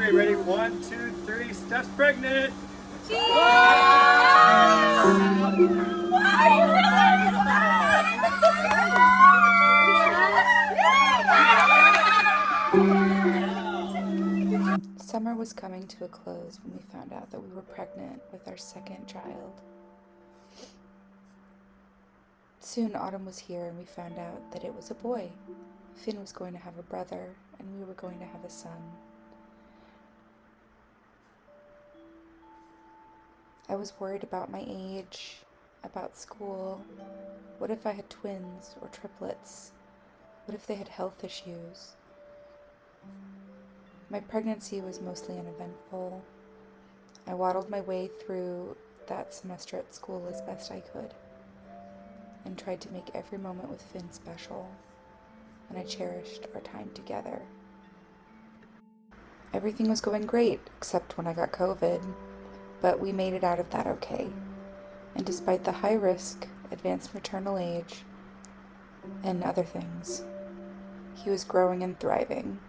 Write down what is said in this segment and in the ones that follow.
three. Ready? 1, 2, 3. Steph's pregnant. Summer was coming to a close when we found out that we were pregnant with our second child. Soon autumn was here and we found out that it was a boy. Finn was going to have a brother and we were going to have a son. I was worried about my age, about school. What if I had twins or triplets? What if they had health issues? My pregnancy was mostly uneventful. I waddled my way through that semester at school as best I could and tried to make every moment with Finn special, and I cherished our time together. Everything was going great, except when I got COVID, but we made it out of that okay. And despite the high risk, advanced maternal age, and other things, he was growing and thriving.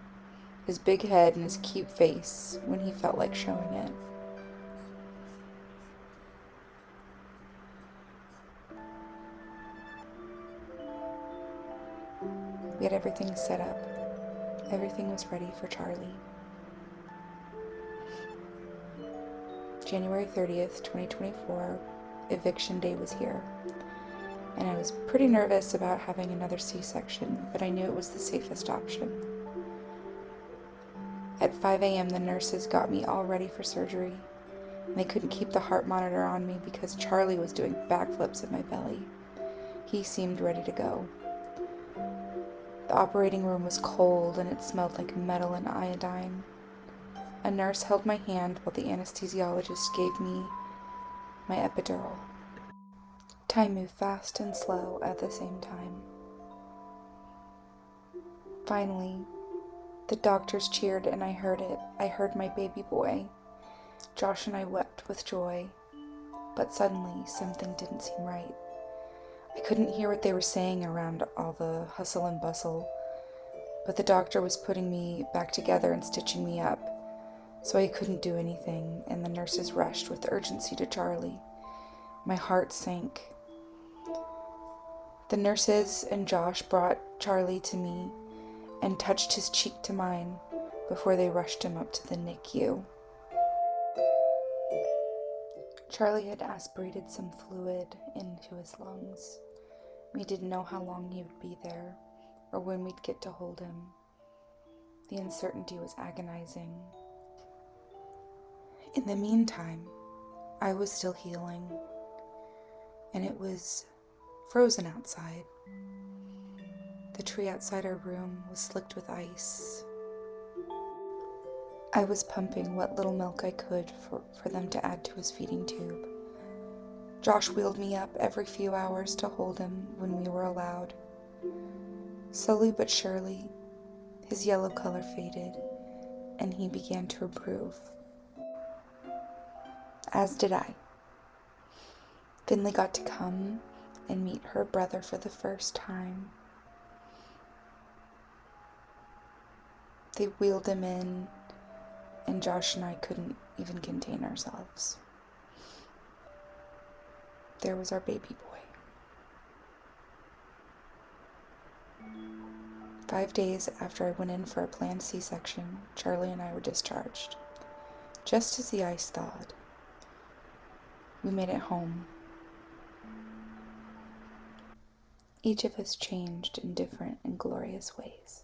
His big head and his cute face when he felt like showing it. We had everything set up. Everything was ready for Charlie. January 30th, 2024, eviction day was here. And I was pretty nervous about having another C-section, but I knew it was the safest option. At 5 a.m., the nurses got me all ready for surgery, and they couldn't keep the heart monitor on me because Charlie was doing backflips in my belly. He seemed ready to go. The operating room was cold, and it smelled like metal and iodine. A nurse held my hand while the anesthesiologist gave me my epidural. Time moved fast and slow at the same time. Finally, the doctors cheered and I heard it. I heard my baby boy. Josh and I wept with joy. But suddenly, something didn't seem right. I couldn't hear what they were saying around all the hustle and bustle, but the doctor was putting me back together and stitching me up, so I couldn't do anything, and the nurses rushed with urgency to Charlie. My heart sank. The nurses and Josh brought Charlie to me and touched his cheek to mine before they rushed him up to the NICU. Charlie had aspirated some fluid into his lungs. We didn't know how long he would be there or when we'd get to hold him. The uncertainty was agonizing. In the meantime, I was still healing, and it was frozen outside. The tree outside our room was slicked with ice. I was pumping what little milk I could for them to add to his feeding tube. Josh wheeled me up every few hours to hold him when we were allowed. Slowly but surely, his yellow color faded, and he began to improve. As did I. Finley got to come and meet her brother for the first time. They wheeled him in, and Josh and I couldn't even contain ourselves. There was our baby boy. 5 days after I went in for a planned C-section, Charlie and I were discharged. Just as the ice thawed, we made it home. Each of us changed in different and glorious ways.